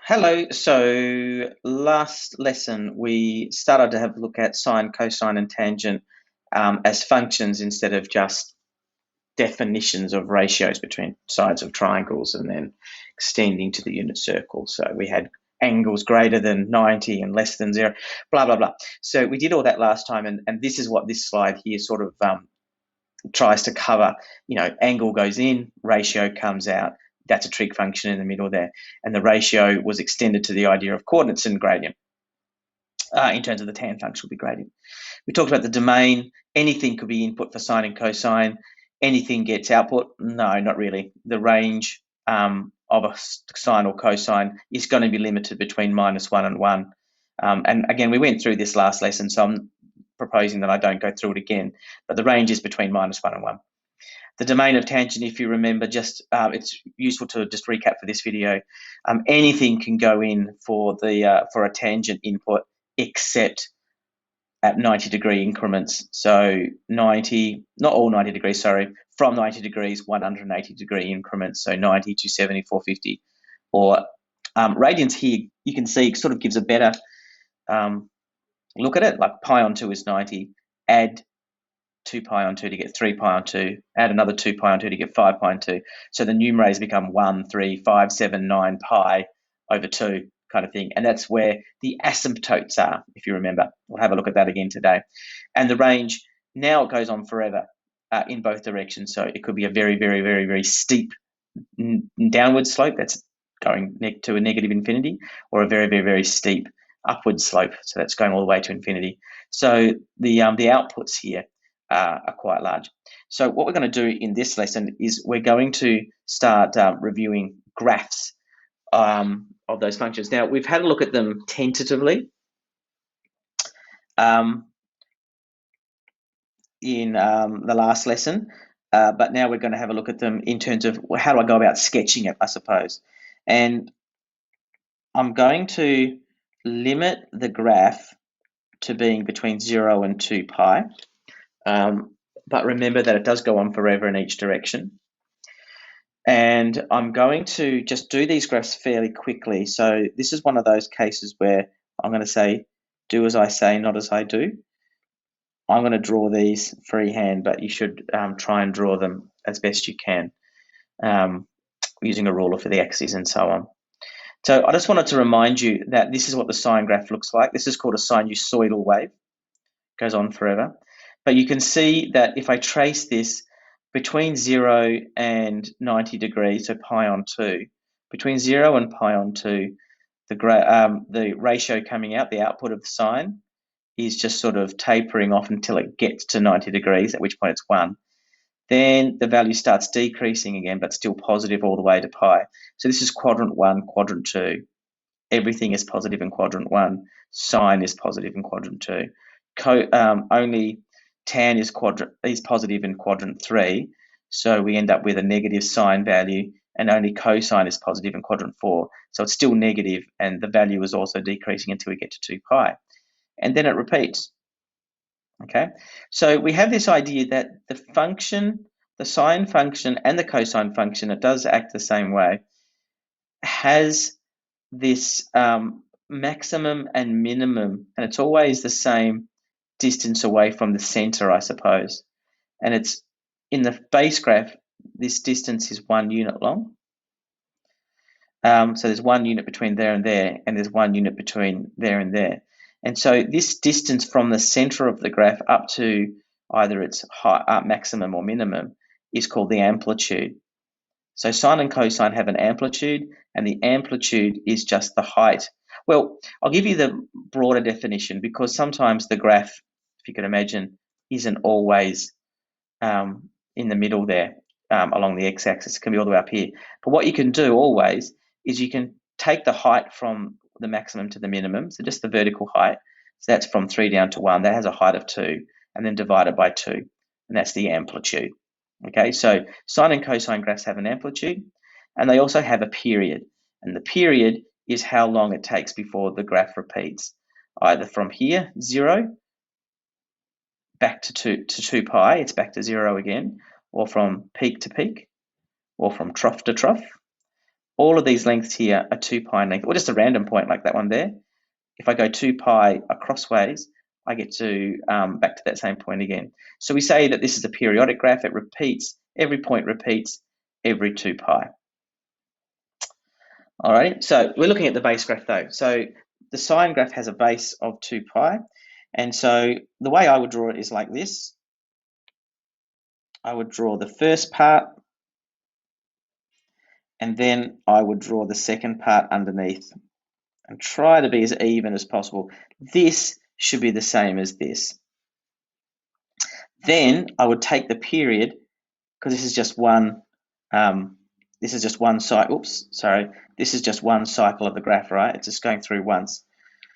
Hello. So last lesson we started to have a look at sine, cosine, and tangent as functions instead of just definitions of ratios between sides of triangles and then extending to the unit circle. So we had angles greater than 90 and less than 0, blah, blah, blah. So we did all that last time, and this is what this slide here sort of tries to cover. Angle goes in, ratio comes out. That's a trig function in the middle there. And the ratio was extended to the idea of coordinates and gradient. In terms of the tan function will be gradient. We talked about the domain. Anything could be input for sine and cosine. Anything gets output? No, not really. The range of a sine or cosine is going to be limited between -1 and 1. And again, we went through this last lesson, so I'm proposing that I don't go through it again. But the range is between -1 and 1. The domain of tangent, if you remember, it's useful to just recap for this video. Anything can go in for a tangent input except at 90-degree increments. So 90, not all 90 degrees, sorry, from 90 degrees, 180-degree increments. So 90, 270, 450. Or radians here, you can see sort of gives a better look at it. Like pi on 2 is 90. Add 2 pi on 2 to get 3 pi on 2, add another 2 pi on 2 to get 5 pi on 2. So the numerators become 1, 3, 5, 7, 9 pi over 2 kind of thing. And that's where the asymptotes are, if you remember. We'll have a look at that again today. And the range, now it goes on forever in both directions. So it could be a very, very, very, very steep downward slope that's going to a negative infinity, or a very, very, very steep upward slope. So that's going all the way to infinity. So the outputs here are quite large. So what we're going to do in this lesson is we're going to start reviewing graphs of those functions. Now, we've had a look at them tentatively in the last lesson, but now we're going to have a look at them in terms of how do I go about sketching it, I suppose. And I'm going to limit the graph to being between 0 and 2 pi. But remember that it does go on forever in each direction. And I'm going to just do these graphs fairly quickly. So this is one of those cases where I'm going to say, do as I say, not as I do. I'm going to draw these freehand, but you should try and draw them as best you can, using a ruler for the axes and so on. So I just wanted to remind you that this is what the sine graph looks like. This is called a sinusoidal wave. It goes on forever. But you can see that if I trace this between 0 and 90 degrees, so pi on 2, between 0 and pi on 2, the ratio coming out, the output of the sine, is just sort of tapering off until it gets to 90 degrees, at which point it's 1. Then the value starts decreasing again, but still positive all the way to pi. So this is quadrant 1, quadrant 2. Everything is positive in quadrant 1. Sine is positive in quadrant 2. Only tan is positive in quadrant 3, so we end up with a negative sine value, and only cosine is positive in quadrant 4. So it's still negative, and the value is also decreasing until we get to 2 pi. And then it repeats. Okay, so we have this idea that the function, the sine function and the cosine function, it does act the same way, has this maximum and minimum, and it's always the same distance away from the center, I suppose. And it's in the base graph, this distance is 1 unit long. So there's 1 unit between there, and there's 1 unit between there and there. And so this distance from the center of the graph up to either its maximum or minimum is called the amplitude. So sine and cosine have an amplitude, and the amplitude is just the height. Well, I'll give you the broader definition, because sometimes the graph, if you can imagine, isn't always in the middle there along the x-axis. It can be all the way up here. But what you can do always is you can take the height from the maximum to the minimum, so just the vertical height. So that's from 3 down to 1. That has a height of 2, and then divide it by 2, and that's the amplitude. Okay, so sine and cosine graphs have an amplitude, and they also have a period. And the period is how long it takes before the graph repeats, either from here, 0, back to 2 pi, it's back to 0 again, or from peak to peak, or from trough to trough, all of these lengths here are 2 pi in length, or just a random point like that one there. If I go 2 pi acrossways, I get to back to that same point again. So we say that this is a periodic graph. It repeats, every point repeats every 2 pi. All right, so we're looking at the base graph though. So the sine graph has a base of 2 pi. And so the way I would draw it is like this. I would draw the first part, and then I would draw the second part underneath and try to be as even as possible. This should be the same as this. Then I would take the period, because this is just one cycle. Oops, sorry. This is just one cycle of the graph, right? It's just going through once.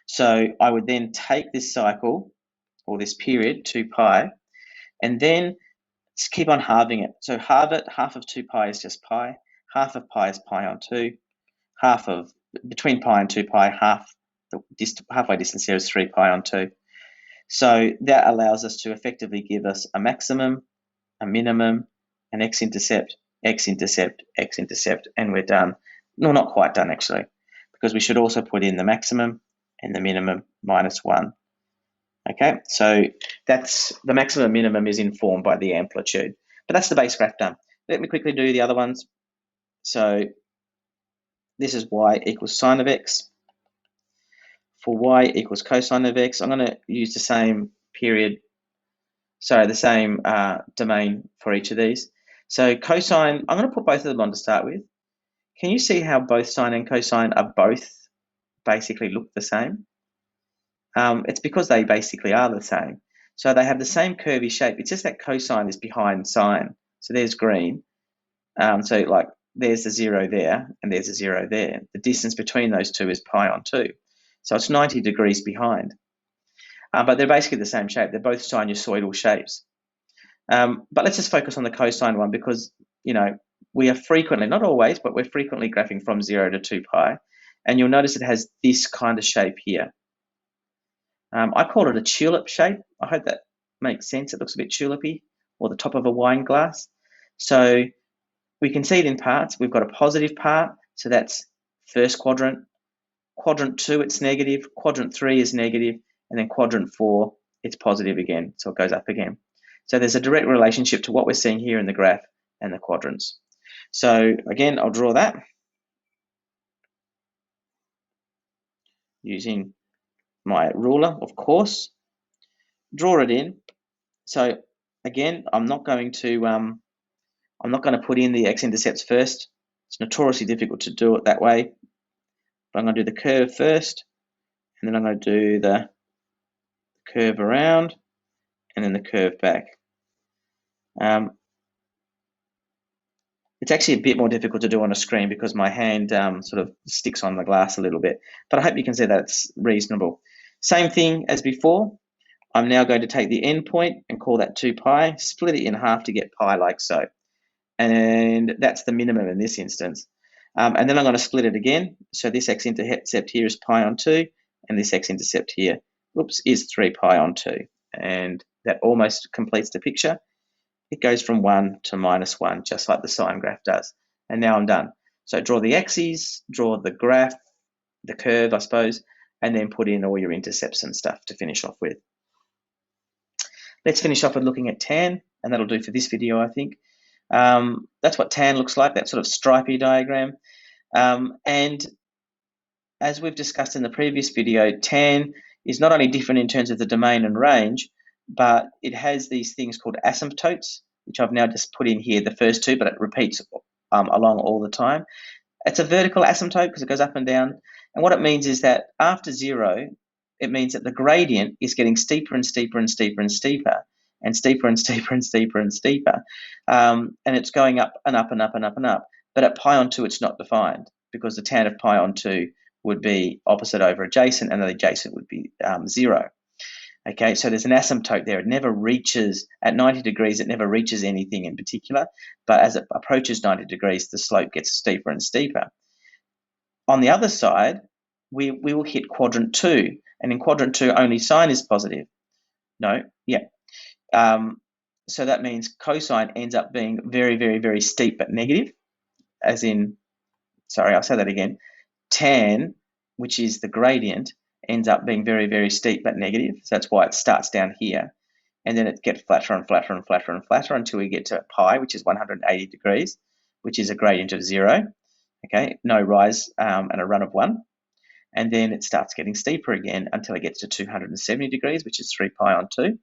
So I would then take this cycle, or this period, 2 pi, and then just keep on halving it. So halve it, half of 2 pi is just pi, half of pi is pi on 2, half of, between pi and 2 pi, halfway distance here is 3 pi on 2. So that allows us to effectively give us a maximum, a minimum, an x-intercept, x-intercept, x-intercept, and we're done. No, not quite done actually, because we should also put in the maximum and the minimum minus 1. Okay, so that's the maximum minimum is informed by the amplitude. But that's the base graph done. Let me quickly do the other ones. So this is y equals sine of x. For y equals cosine of x, I'm going to use the same the same domain for each of these. So cosine, I'm going to put both of them on to start with. Can you see how both sine and cosine are both basically look the same? It's because they basically are the same. So they have the same curvy shape. It's just that cosine is behind sine. So there's green. So like there's a 0 there and there's a 0 there. The distance between those two is pi on 2. So it's 90 degrees behind. But they're basically the same shape. They're both sinusoidal shapes. But let's just focus on the cosine one because, you know, we are frequently, not always, but we're frequently graphing from 0 to 2 pi. And you'll notice it has this kind of shape here. I call it a tulip shape. I hope that makes sense. It looks a bit tulipy, or the top of a wine glass. So we can see it in parts. We've got a positive part, so that's first quadrant. Quadrant 2, it's negative. Quadrant 3 is negative. And then quadrant 4, it's positive again, so it goes up again. So there's a direct relationship to what we're seeing here in the graph and the quadrants. So again, I'll draw that using my ruler, of course. Draw it in. So again, I'm not going to put in the x-intercepts first. It's notoriously difficult to do it that way. But I'm going to do the curve first, and then I'm going to do the curve around, and then the curve back. It's actually a bit more difficult to do on a screen because my hand sort of sticks on the glass a little bit, but I hope you can see that's reasonable. Same thing as before. I'm now going to take the endpoint and call that 2 pi, split it in half to get pi like so. And that's the minimum in this instance. And then I'm going to split it again. So this x-intercept here is pi on 2, and this x-intercept here, is 3 pi on 2. And that almost completes the picture. It goes from 1 to minus 1, just like the sine graph does. And now I'm done. So draw the axes, draw the graph, the curve, I suppose, and then put in all your intercepts and stuff to finish off with. Let's finish off with looking at tan, and that'll do for this video, I think. That's what tan looks like, that sort of stripy diagram. And as we've discussed in the previous video, tan is not only different in terms of the domain and range, but it has these things called asymptotes, which I've now just put in here, the first two, but it repeats along all the time. It's a vertical asymptote because it goes up and down. And what it means is that after 0, it means that the gradient is getting steeper and steeper and steeper and steeper and steeper and steeper and steeper and steeper. And it's going up and up and up and up and up. But at pi on 2, it's not defined because the tan of pi on 2 would be opposite over adjacent, and the adjacent would be 0. Okay, so there's an asymptote there. It never reaches, at 90 degrees, it never reaches anything in particular, but as it approaches 90 degrees, the slope gets steeper and steeper. On the other side, we will hit quadrant 2, and in quadrant 2, only sine is positive. No, yeah. So that means cosine ends up being very, very, very steep but negative, as in sorry, I'll say that again, tan, which is the gradient, ends up being very, very steep but negative. So that's why it starts down here. And then it gets flatter and flatter and flatter and flatter until we get to pi, which is 180 degrees, which is a gradient of 0. Okay, no rise and a run of 1. And then it starts getting steeper again until it gets to 270 degrees, which is 3 pi on 2.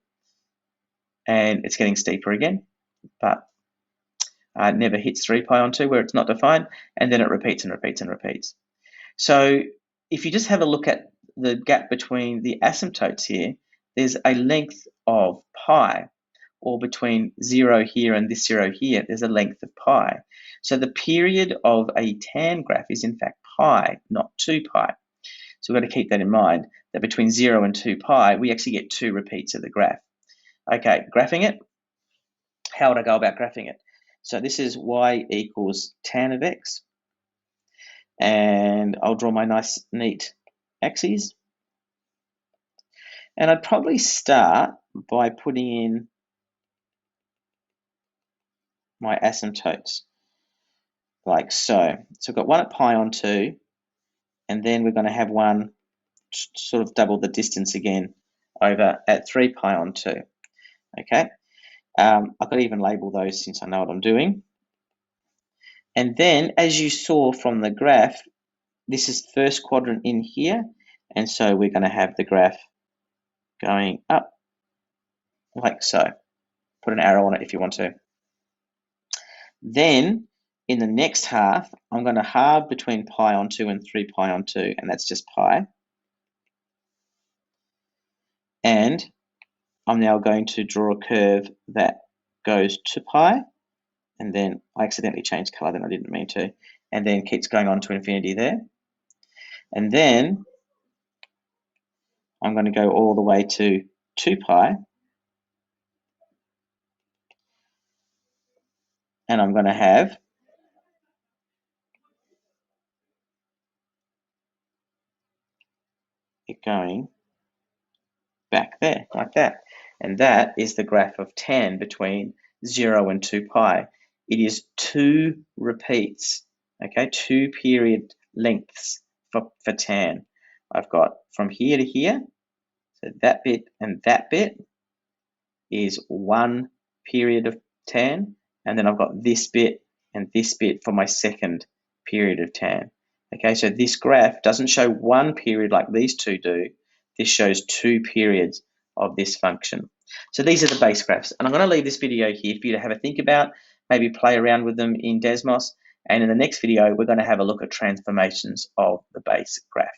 And it's getting steeper again, but never hits 3 pi on 2 where it's not defined. And then it repeats and repeats and repeats. So if you just have a look at the gap between the asymptotes here, there's a length of pi, or between 0 here and this 0 here, there's a length of pi. So the period of a tan graph is in fact pi, not 2 pi. So we've got to keep that in mind, that between 0 and 2 pi, we actually get 2 repeats of the graph. Okay, graphing it. How would I go about graphing it? So this is y equals tan of x. And I'll draw my nice, neat axes. And I'd probably start by putting in my asymptotes, like so. So we've got one at pi on 2, and then we're going to have one sort of double the distance again over at 3 pi on 2. Okay, I've got to even label those since I know what I'm doing. And then, as you saw from the graph, this is first quadrant in here, and so we're going to have the graph going up like so. Put an arrow on it if you want to. Then in the next half, I'm going to halve between pi on 2 and 3 pi on 2, and that's just pi. And I'm now going to draw a curve that goes to pi, and then I accidentally changed color, then I didn't mean to, and then keeps going on to infinity there. And then I'm going to go all the way to 2 pi, and I'm going to have it going back there, like that. And that is the graph of tan between 0 and 2 pi. It is 2 repeats, okay, 2 period lengths for tan. I've got from here to here, so that bit and that bit is 1 period of tan, and then I've got this bit and this bit for my second period of tan. Okay, so this graph doesn't show 1 period like these two do. This shows 2 periods of this function. So these are the base graphs, and I'm going to leave this video here for you to have a think about, maybe play around with them in Desmos, and in the next video we're going to have a look at transformations of the base graph.